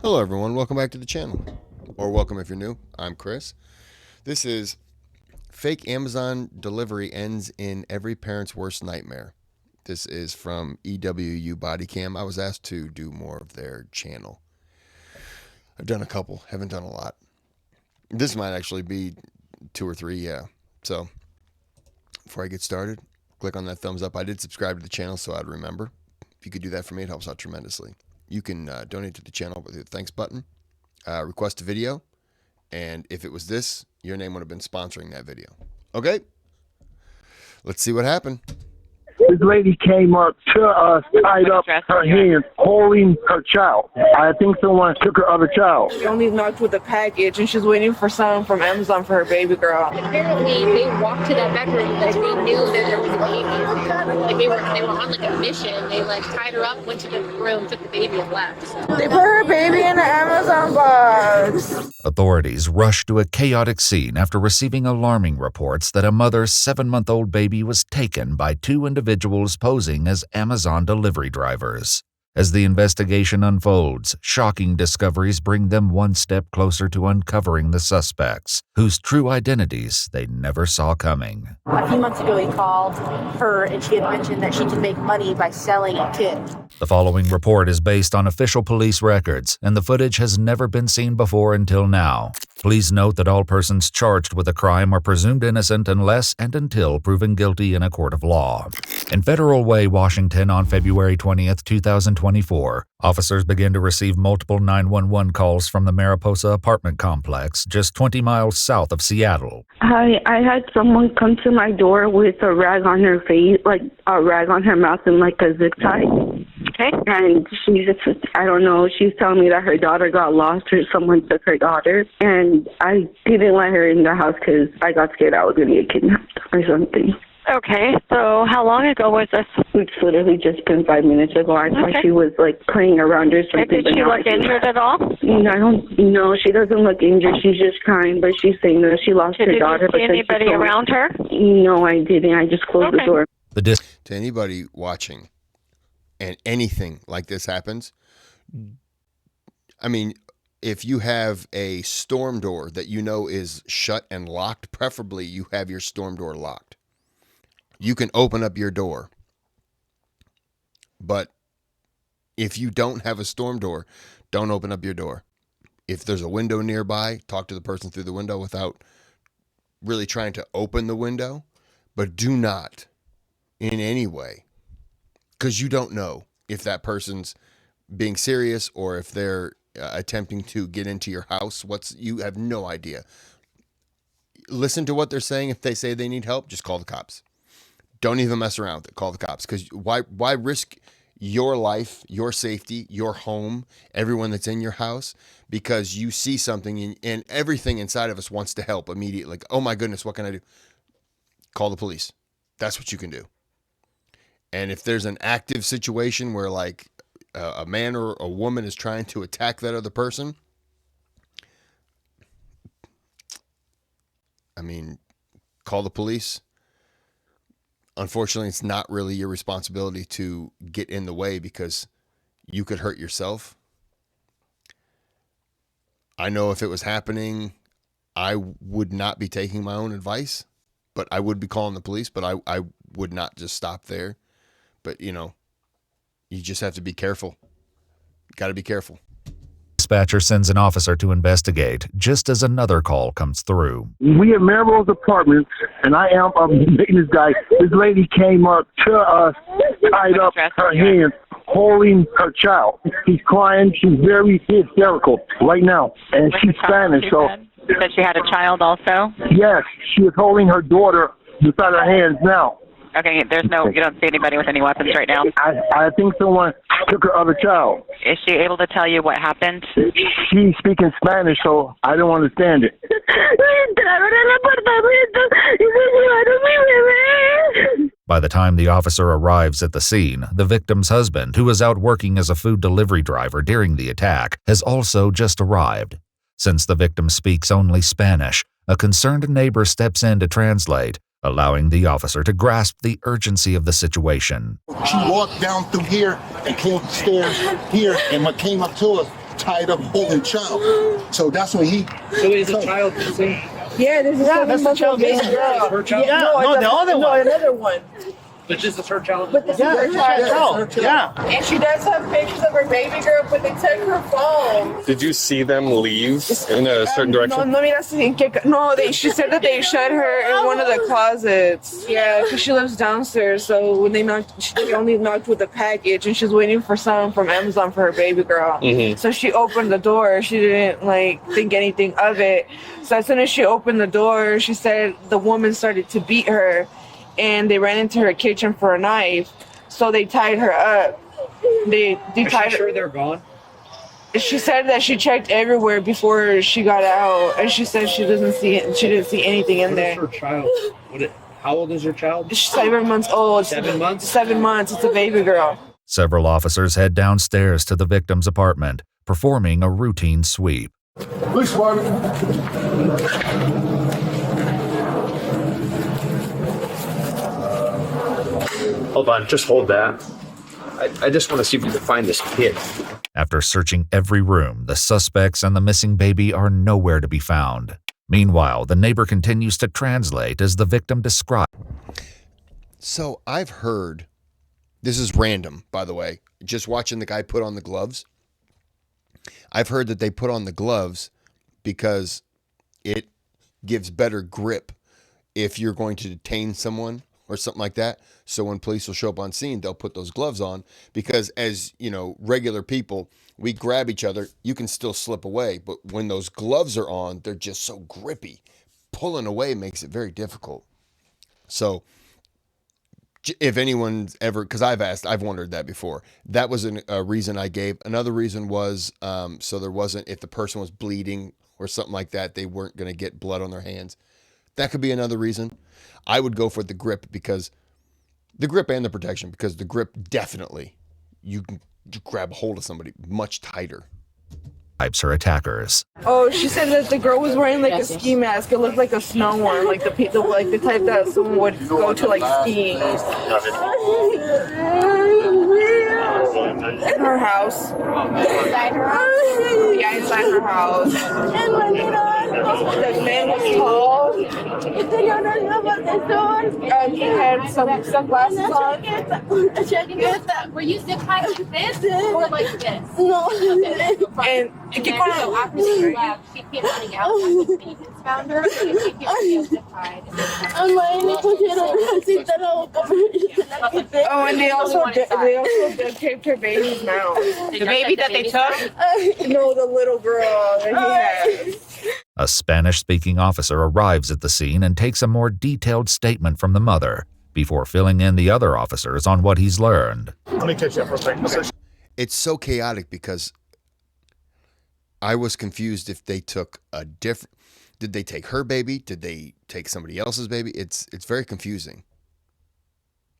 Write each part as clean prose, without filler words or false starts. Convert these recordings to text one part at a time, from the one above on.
Hello everyone, welcome back to the channel. Or welcome if you're new. I'm Kris. This is Fake Amazon Delivery Ends in Every Parent's Worst Nightmare. This is from EWU Bodycam. I was asked to do more of their channel. I've done a couple, haven't done a lot. This might actually be 2 or 3, yeah. So, before I get started, click on that thumbs up. I did subscribe to the channel, so I'd remember. If you could do that for me, it helps out tremendously. You can donate to the channel with the thanks button, request a video, and if it was this, your name would have been sponsoring that video. Okay? Let's see what happened. This lady came up to us, tied up her hands, holding her child. I think someone took her other child. She only knocked with a package, and she's waiting for some from Amazon for her baby girl. Apparently, they walked to that bedroom like they knew that there was a baby. Like they were on like a mission. They like tied her up, went to the room, took the baby, and left. They put her baby in the Amazon box. Authorities rushed to a chaotic scene after receiving alarming reports that a mother's 7-month-old baby was taken by 2 individuals posing as Amazon delivery drivers. As the investigation unfolds, shocking discoveries bring them one step closer to uncovering the suspects, whose true identities they never saw coming. A few months ago, he called her and she had mentioned that she could make money by selling a kid. The following report is based on official police records, and the footage has never been seen before until now. Please note that all persons charged with a crime are presumed innocent unless and until proven guilty in a court of law. In Federal Way, Washington, on February 20th, 2024, officers began to receive multiple 911 calls from the Mariposa apartment complex just 20 miles south of Seattle. Hi, I had someone come to my door with a rag on her face, like a rag on her mouth and like a zip tie. Okay. And she just, I don't know, she's telling me that her daughter got lost or someone took her daughter. And I didn't let her in the house because I got scared I was going to get kidnapped or something. Okay, so how long ago was this? It's literally just been 5 minutes ago. I thought she was like playing around or something. Did she look injured at all? I don't know. She doesn't look injured. She's just crying, but she's saying that she lost her daughter. Did you see anybody around her? No, I didn't. I just closed the door. To anybody watching and anything like this happens, I mean, if you have a storm door that you know is shut and locked, preferably you have your storm door locked. You can open up your door. But if you don't have a storm door, don't open up your door. If there's a window nearby, talk to the person through the window without really trying to open the window. But do not in any way, because you don't know if that person's being serious or if they're attempting to get into your house. You have no idea. Listen to what they're saying. If they say they need help, just call the cops. Don't even mess around with it. Call the cops. Because why risk your life, your safety, your home, everyone that's in your house, because you see something and everything inside of us wants to help immediately. Like, oh my goodness, what can I do? Call the police. That's what you can do. And if there's an active situation where like a man or a woman is trying to attack that other person, I mean, call the police. Unfortunately, it's not really your responsibility to get in the way because you could hurt yourself. I know if it was happening, I would not be taking my own advice, but I would be calling the police, but I would not just stop there. But, you know, you just have to be careful. Got to be careful. Dispatcher sends an officer to investigate, just as another call comes through. We at Melrose Apartments, and I am a maintenance guy. This lady came up to us, tied up her hands, holding her child. She's crying. She's very hysterical right now, and she's Spanish. So Said she had a child also? yes, she is holding her daughter beside her hands now. Okay, you don't see anybody with any weapons right now? I think someone took her other child. Is she able to tell you what happened? She's speaking Spanish, so I don't understand it. By the time the officer arrives at the scene, the victim's husband, who was out working as a food delivery driver during the attack, has also just arrived. Since the victim speaks only Spanish, a concerned neighbor steps in to translate, allowing the officer to grasp the urgency of the situation. She walked down through here and came up the stairs here and came up to us tied up holding child. So that's when he. So is a child missing? Yeah, there's that's the child missing. Her child? Yeah, no, the other one. No, another one. But this is her child. But this is her child. Yeah. And she does have pictures of her baby girl, but they took her phone. Did you see them leave in a certain direction? No, mira, she said that they shut her in one of the closets. Yeah, because she lives downstairs. So when they knocked, they only knocked with a package, and she's waiting for some from Amazon for her baby girl. Mm-hmm. So she opened the door. She didn't think anything of it. So as soon as she opened the door, she said the woman started to beat her. And they ran into her kitchen for a knife, so they tied her up. They tied her. Sure they're gone. She said that she checked everywhere before she got out, and she said she didn't see anything in there. Her child? How old is her child? She's 7 months old. 7 months. 7 months. It's a baby girl. Several officers head downstairs to the victim's apartment, performing a routine sweep. Police department. Hold on, just hold that. I just want to see if we can find this kid. After searching every room, the suspects and the missing baby are nowhere to be found. Meanwhile, the neighbor continues to translate as the victim described. So I've heard, this is random, by the way, just watching the guy put on the gloves. I've heard that they put on the gloves because it gives better grip if you're going to detain someone or something like that. So when police will show up on scene, they'll put those gloves on because as, regular people, we grab each other, you can still slip away. But when those gloves are on, they're just so grippy. Pulling away makes it very difficult. So if anyone's ever, because I've wondered that before. That was a reason I gave. Another reason was so there wasn't, if the person was bleeding or something like that, they weren't going to get blood on their hands. That could be another reason. I would go for the grip because the grip and the protection, because the grip definitely, you can grab a hold of somebody much tighter. Her attackers. Oh, she said that the girl was wearing a ski mask. It looked like a snow one, like the type that someone would go to skiing. In her house. Inside her house? Yeah, inside her house. The man was tall. He had some sunglasses on. Were you zip tied like this or like this? No. And So after she left, she came running out. The agents found her. She came zip tied. Oh, and they also duct taped her baby's mouth. The baby that they took? No, the little girl that he had. A Spanish-speaking officer arrives at the scene and takes a more detailed statement from the mother before filling in the other officers on what he's learned. Let me catch you up for a second. It's so chaotic because I was confused if they took a different. Did they take her baby? Did they take somebody else's baby? It's very confusing,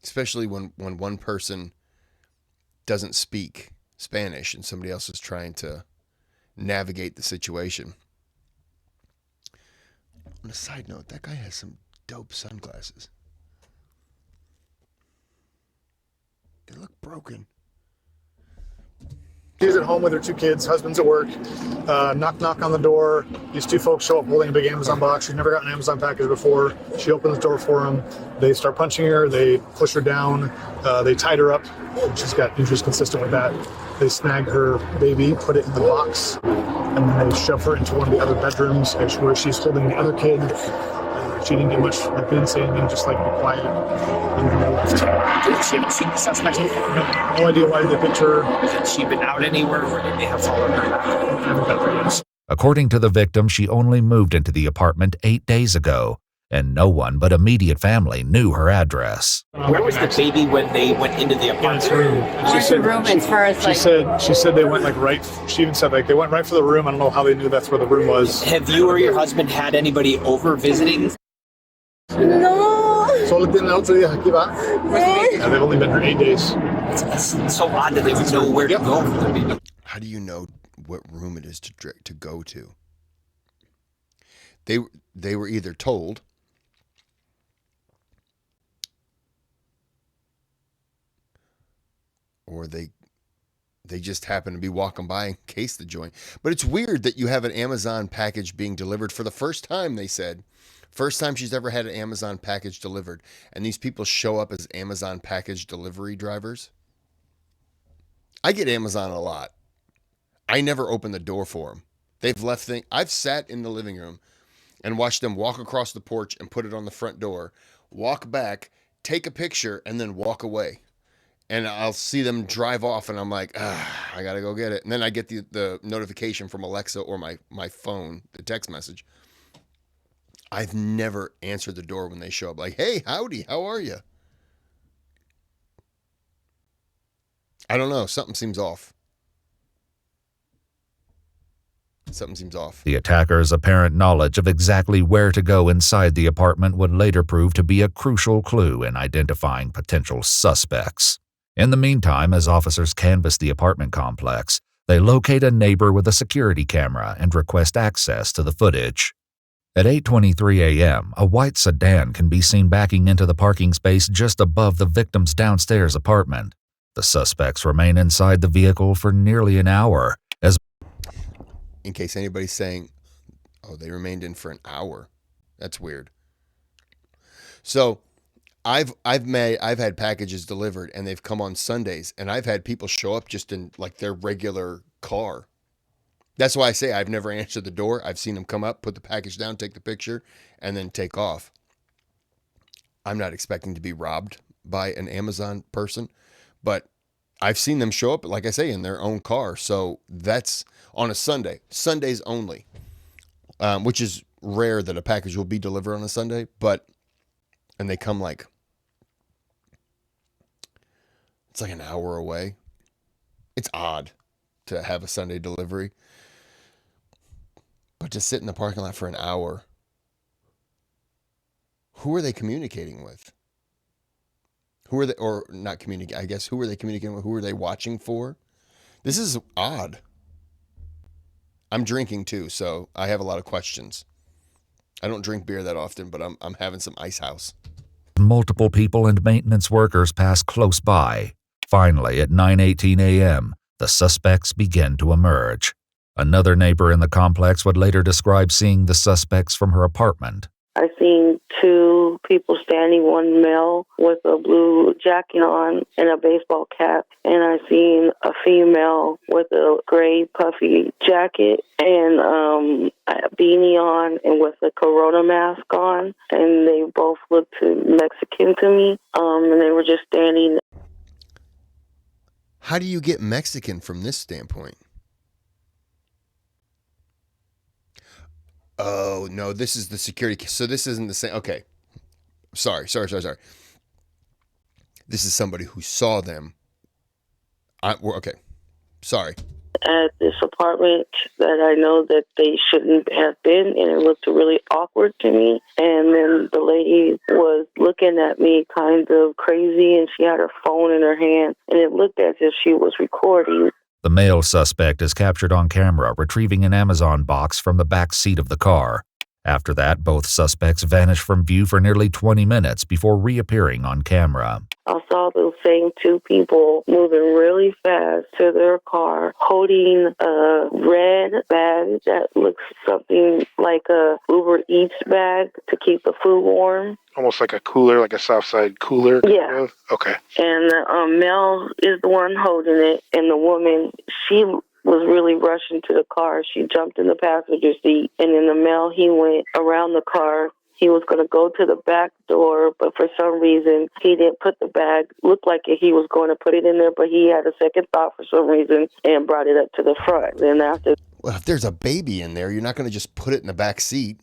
especially when one person doesn't speak Spanish and somebody else is trying to navigate the situation. On a side note, that guy has some dope sunglasses. They look broken. She's at home with her 2 kids, husband's at work. Knock on the door. These 2 folks show up holding a big Amazon box. She's never gotten an Amazon package before. She opens the door for them. They start punching her. They push her down. They tied her up. She's got injuries consistent with that. They snag her baby, put it in the box, and then they shove her into one of the other bedrooms where she's holding the other kid. She didn't get much, didn't say anything, just be quiet. And then they left. She haven't seen the suspect. No idea why they picked her. Has she been out anywhere, or did they have followed her back? I haven't got there yet. According to the victim, she only moved into the apartment 8 days ago, and no one but immediate family knew her address. Where was the baby when they went into the apartment? She said they went right. She even said they went right for the room. I don't know how they knew that's where the room was. Have you or your husband had anybody over visiting? No. Solo tienen otro día aquí, va? Yeah, they've only been here 8 days. It's so odd that they would know where to go for the baby. How do you know what room it is to go to? They were either told, or they they just happen to be walking by and case the joint. But it's weird that you have an Amazon package being delivered for the first time, they said. First time she's ever had an Amazon package delivered. And these people show up as Amazon package delivery drivers. I get Amazon a lot. I never open the door for them. They've left things. I've sat in the living room and watched them walk across the porch and put it on the front door, walk back, take a picture, and then walk away. And I'll see them drive off, and I'm like, I got to go get it. And then I get the notification from Alexa or my phone, the text message. I've never answered the door when they show up. Like, hey, howdy, how are you? I don't know. Something seems off. Something seems off. The attacker's apparent knowledge of exactly where to go inside the apartment would later prove to be a crucial clue in identifying potential suspects. In the meantime, as officers canvass the apartment complex, they locate a neighbor with a security camera and request access to the footage. At 8:23 a.m., a white sedan can be seen backing into the parking space just above the victim's downstairs apartment. The suspects remain inside the vehicle for nearly an hour. In case anybody's saying, oh, they remained in for an hour. That's weird. So I've had packages delivered and they've come on Sundays, and I've had people show up just in like their regular car. That's why I say I've never answered the door. I've seen them come up, put the package down, take the picture, and then take off. I'm not expecting to be robbed by an Amazon person, but I've seen them show up, like I say, in their own car. So that's on a Sunday, Sundays only, which is rare that a package will be delivered on a Sunday, and they come like, it's like an hour away. It's odd to have a Sunday delivery, but to sit in the parking lot for an hour, who are they communicating with? Who are they, or not communicating, I guess, who are they communicating with? Who are they watching for? This is odd. I'm drinking too, so I have a lot of questions. I don't drink beer that often, but I'm having some Ice House. Multiple people and maintenance workers pass close by. Finally, at 9:18 a.m., the suspects begin to emerge. Another neighbor in the complex would later describe seeing the suspects from her apartment. I seen two people standing, one male with a blue jacket on and a baseball cap, and I seen a female with a gray puffy jacket and a beanie on and with a Corona mask on, and they both looked Mexican to me, and they were just standing. How do you get Mexican from this standpoint? Oh, no, this is the security. So this isn't the same. Okay. Sorry. This is somebody who saw them. Okay. Sorry. At this apartment that I know that they shouldn't have been, and it looked really awkward to me. And then the lady was looking at me kind of crazy, and she had her phone in her hand, and it looked as if she was recording. The male suspect is captured on camera retrieving an Amazon box from the back seat of the car. After that, both suspects vanish from view for nearly 20 minutes before reappearing on camera. I saw those same two people moving really fast to their car, holding a red bag that looks something like a Uber Eats bag to keep the food warm. Almost like a cooler, like a Southside cooler? Yeah. Okay. And the male is the one holding it, and the woman, she was really rushing to the car. She jumped in the passenger seat, and then the male, he went around the car. He was going to go to the back door, but for some reason, he didn't put the bag. Looked like he was going to put it in there, but he had a second thought for some reason and brought it up to the front. And after, well, if there's a baby in there, you're not going to just put it in the back seat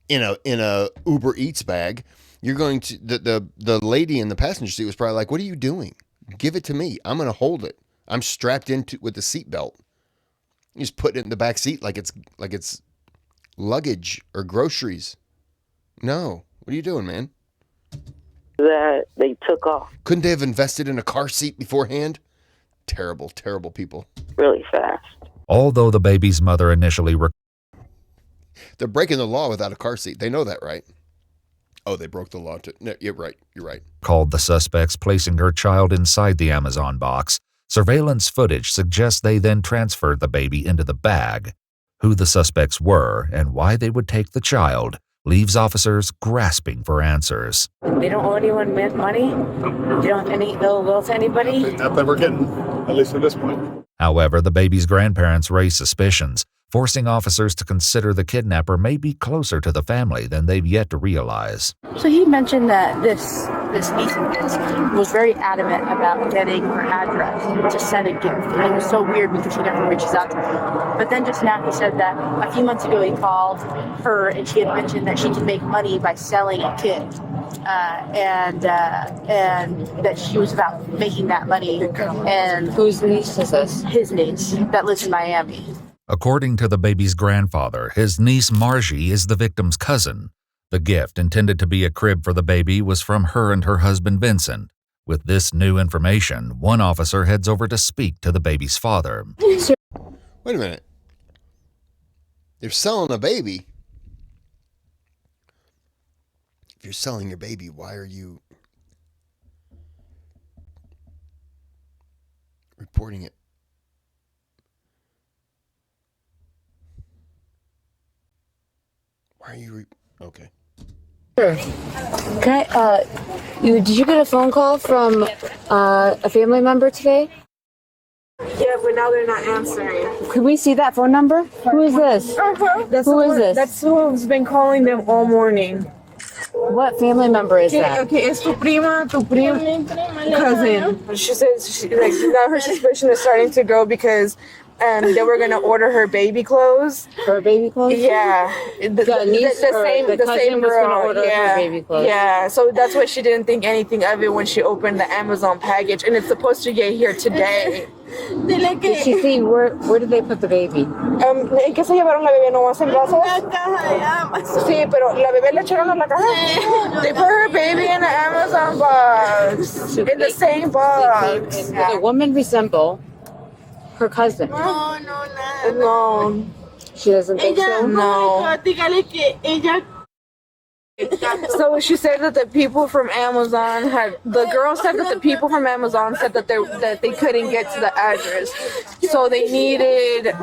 in a Uber Eats bag. You're going to the lady in the passenger seat was probably like, "What are you doing? Give it to me. I'm going to hold it. I'm strapped into with the seatbelt." You just put it in the back seat like it's luggage or groceries. No. What are you doing, man? that they took off Couldn't they have invested in a car seat beforehand? Terrible, terrible people. really fast. Although the baby's mother initially They're breaking the law without a car seat. They know that, right? Oh, they broke the law too. No, you're right. You're right. called the suspects placing her child inside the Amazon box, Surveillance footage suggests they then transferred the baby into the bag. Who the suspects were and why they would take the child leaves officers grasping for answers. They don't owe anyone money. They don't have any ill will to anybody. Not that we're getting, at least at this point. However, the baby's grandparents raise suspicions, forcing officers to consider the kidnapper may be closer to the family than they've yet to realize. So he mentioned that this niece of his was very adamant about getting her address to send a gift. And it was so weird because she never reaches out to her. But then just now he said that a few months ago he called her and she had mentioned that she could make money by selling a kid. And that she was about making that money. And whose niece is this? His niece that lives in Miami. According to the baby's grandfather, his niece Margie is the victim's cousin. The gift, intended to be a crib for the baby, was from her and her husband Vincent. With this new information, one officer heads over to speak to the baby's father. Wait a minute. They're selling a baby. If you're selling your baby, why are you reporting it? Why are you okay. Sure. Can I, did you get a phone call from a family member today? Yeah, but now they're not answering. Could we see that phone number? Who is this? Who is this? That's who's been calling them all morning. What family member is that? Okay, it's tu prima, cousin. She says now her suspicion is starting to go because they were gonna order her baby clothes. Her baby clothes? Yeah, the same girl. Order her baby clothes. Yeah, so that's why she didn't think anything of it when she opened the Amazon package, and it's supposed to get here today. Did she see where did they put the baby? ¿En qué se llevaron la bebé? ¿No más en brazos? Sí, pero la bebé le echaron a la caja. They put her baby in the Amazon box. In the same box. Does the woman resemble her cousin? No. She doesn't think so? No. So she said that the people from Amazon the girl said that the people from Amazon said that they couldn't get to the address. So they needed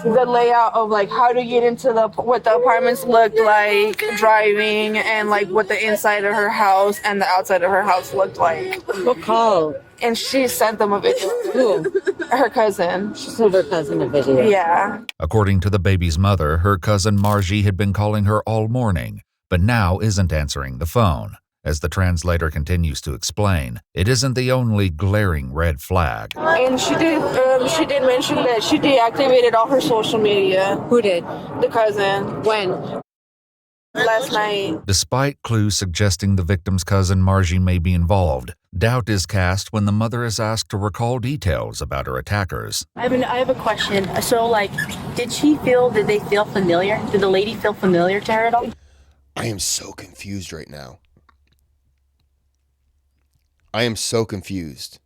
the layout of like how to get into what the apartments looked like, driving, and like what the inside of her house and the outside of her house looked like. What call? And she sent them a video. Who? Her cousin. She sent her cousin a video. Yeah. According to the baby's mother, her cousin Margie had been calling her all morning, but now isn't answering the phone. As the translator continues to explain, it isn't the only glaring red flag. And she did mention that she deactivated all her social media. Who did? The cousin. When? Last night. Despite clues suggesting the victim's cousin Margie may be involved, doubt is cast when the mother is asked to recall details about her attackers. I have a question. So, like, did they feel familiar? Did the lady feel familiar to her at all? I am so confused right now. I am so confused.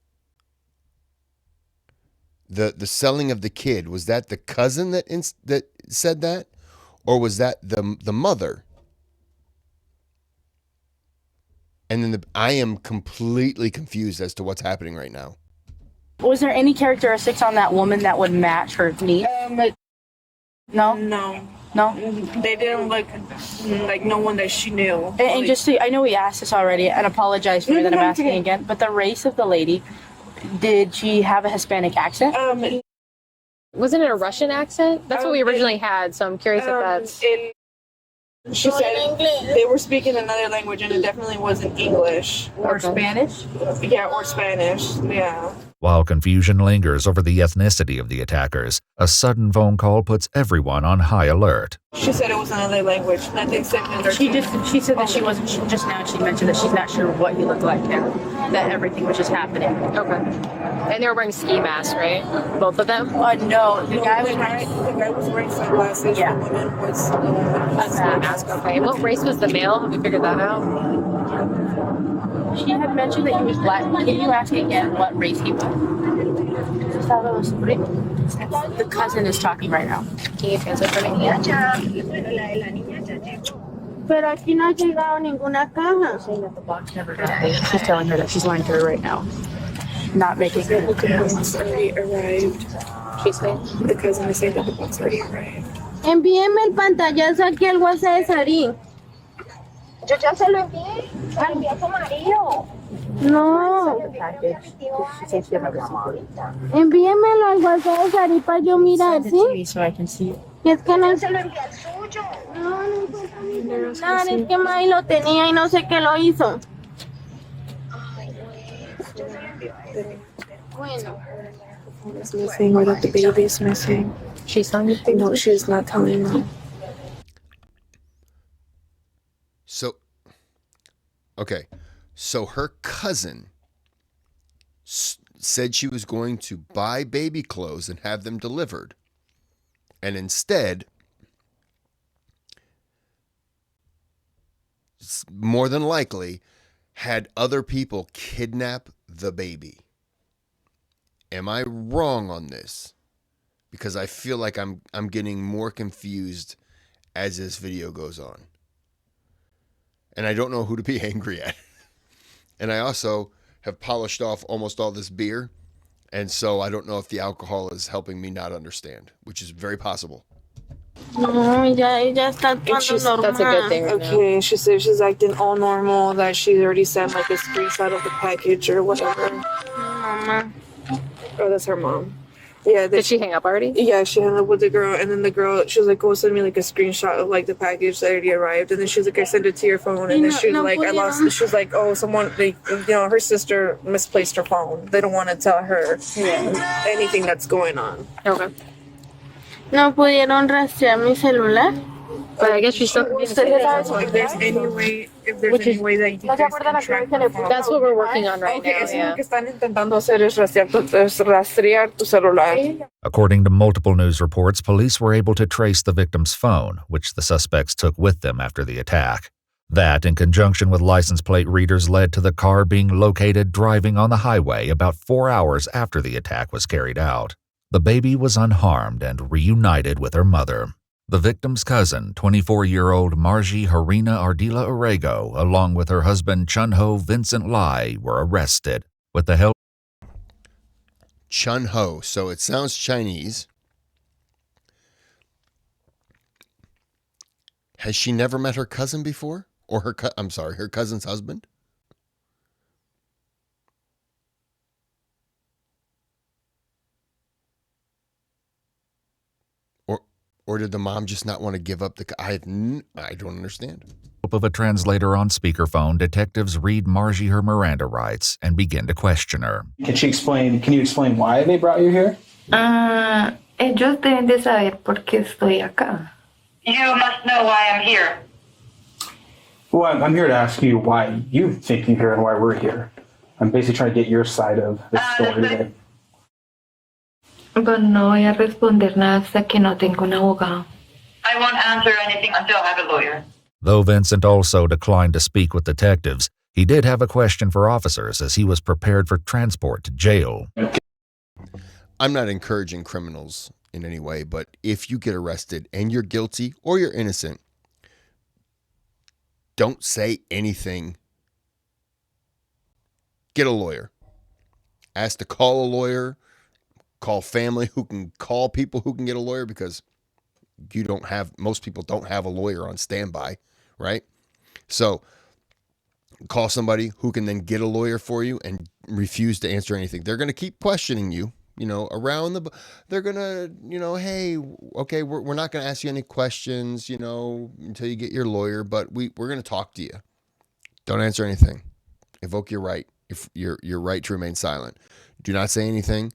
The selling of the kid, was that the cousin that said that, or was that the mother? And then I am completely confused as to what's happening right now. Was there any characteristics on that woman that would match her niece? No? No, they didn't look like no one that she knew. And just I know we asked this already, and apologize for that I'm asking again, but the race of the lady, did she have a Hispanic accent? Wasn't it a Russian accent? That's what we originally had, so I'm curious if that's... She said they were speaking another language, and it definitely wasn't English. Or Spanish? Yeah, or Spanish, yeah. While confusion lingers over the ethnicity of the attackers, a sudden phone call puts everyone on high alert. She said it was another language. Nothing similar. She said that she wasn't. Just now she mentioned that she's not sure what he looked like there. That everything was just happening. Okay. And they were wearing ski masks, right? Both of them? No. The guy was wearing sunglasses. Yeah. The woman was A ski mask. Okay. What race was the male? Have we figured that out? She had mentioned that he was black. Can you ask again what race he was? The cousin is talking right now. Can you translate for me? Pero aquí no ha llegado ninguna caja. Saying that the box never got paid. She's telling her that she's lying to her right now. not making it. The box already arrived. She's saying. The cousin is saying that the box already arrived. Envíeme el pantallazo aquí al WhatsApp de Sarín. Yo ya se lo envié. Lo envié a tu marido. No. Envíemelo al WhatsApp de Sarín para yo mirar, ¿sí? So I can see it. Y es que no Se lo envié al suyo. No, no encuentro mi celular. Es que May lo tenía y no sé qué lo hizo. Ay, pues. Yo se lo envié a él. Bueno. Is missing or that the baby is missing. She's telling you? No, she's not telling me. So, okay. So her cousin said she was going to buy baby clothes and have them delivered. And instead, more than likely, had other people kidnap the baby. Am I wrong on this? Because I feel like I'm getting more confused as this video goes on. And I don't know who to be angry at. And I also have polished off almost all this beer. And so I don't know if the alcohol is helping me not understand, which is very possible. No, ella está actuando normal. That's a good thing. Right Okay, she said she's acting all normal, that she already sent like a screenshot of the package or whatever. Mamá. Oh, that's her mom. Yeah. Did she hang up already? Yeah, she hung up with the girl, and then the girl, she was like, "Go send me like a screenshot of like the package that already arrived." And then she was like, "I sent it to your phone." And then she was like, "I lost." She was like, "Oh, someone, her sister misplaced her phone. They don't want to tell her anything that's going on." Okay. No pudieron rastrear mi celular. But I guess she's still. If there's any way that you guys can track the phone. That's what we're working on right now. Eso Yeah. lo que están intentando hacer es rastrear tu celular. According to multiple news reports, police were able to trace the victim's phone, which the suspects took with them after the attack. That, in conjunction with license plate readers, led to the car being located driving on the highway about 4 hours after the attack was carried out. The baby was unharmed and reunited with her mother. The victim's cousin, 24-year-old Margie Harina Ardila Orego, along with her husband Chun-Ho Vincent Lai, were arrested with the help. Chun-Ho, so it sounds Chinese. Has she never met her cousin before? Or her cousin's husband? Or did the mom just not want to give up I don't understand. With of a translator on speakerphone, detectives read Margie her Miranda rights and begin to question her. Can you explain why they brought you here? Ellos deben de saber por qué estoy acá. You must know why I'm here. Well, I'm here to ask you why you think you're here and why we're here. I'm basically trying to get your side of the story today. But no voy a responder nada hasta que no tengo un abogado. I won't answer anything until I have a lawyer. Though Vincent also declined to speak with detectives, he did have a question for officers as he was prepared for transport to jail. I'm not encouraging criminals in any way, but if you get arrested and you're guilty or you're innocent, don't say anything. Get a lawyer. Ask to call a lawyer. Call family who can call people who can get a lawyer, because most people don't have a lawyer on standby, right? So call somebody who can then get a lawyer for you and refuse to answer anything. They're going to keep questioning you, they're going to, hey, okay, we're not going to ask you any questions, until you get your lawyer, but we're going to talk to you. Don't answer anything. Invoke your right, if your right to remain silent. Do not say anything.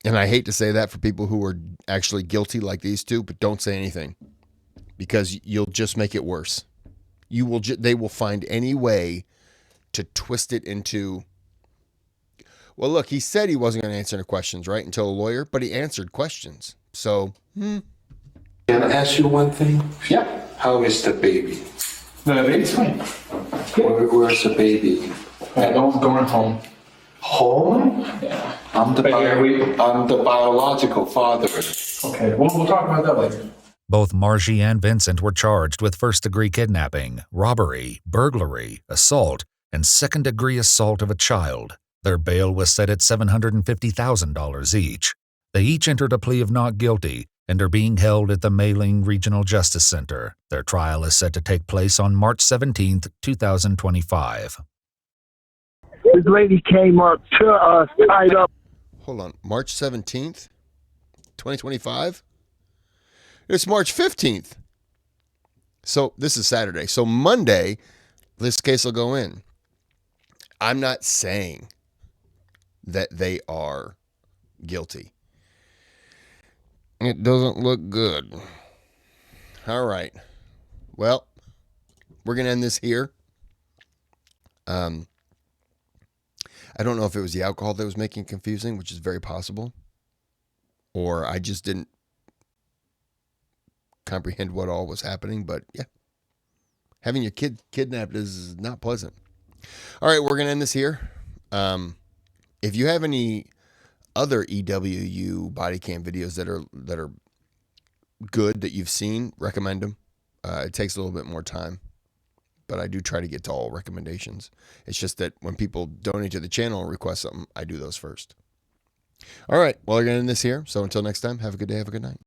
And I hate to say that for people who are actually guilty like these two, but don't say anything, because you'll just make it worse. They will find any way to twist it into, well, look, he said he wasn't going to answer any questions, right, until a lawyer, but he answered questions. So, Can I ask you one thing? Yeah. How is the baby? The baby's fine. Where's the baby? Going home. Home? Yeah. I'm the biological father. Okay, we'll talk about that later. Both Margie and Vincent were charged with first-degree kidnapping, robbery, burglary, assault, and second-degree assault of a child. Their bail was set at $750,000 each. They each entered a plea of not guilty and are being held at the Mei Ling Regional Justice Center. Their trial is set to take place on March 17, 2025. This lady came up to us, tied up. Hold on. March 17th, 2025? It's March 15th. So this is Saturday. So Monday, this case will go in. I'm not saying that they are guilty. It doesn't look good. All right. Well, we're going to end this here. I don't know if it was the alcohol that was making it confusing, which is very possible, or I just didn't comprehend what all was happening. But yeah, having your kid kidnapped is not pleasant. All right, we're going to end this here. If you have any other EWU body cam videos that are good that you've seen, recommend them. It takes a little bit more time, but I do try to get to all recommendations. It's just that when people donate to the channel and request something, I do those first. All right, well, we're going to end this here. So until next time, have a good day, have a good night.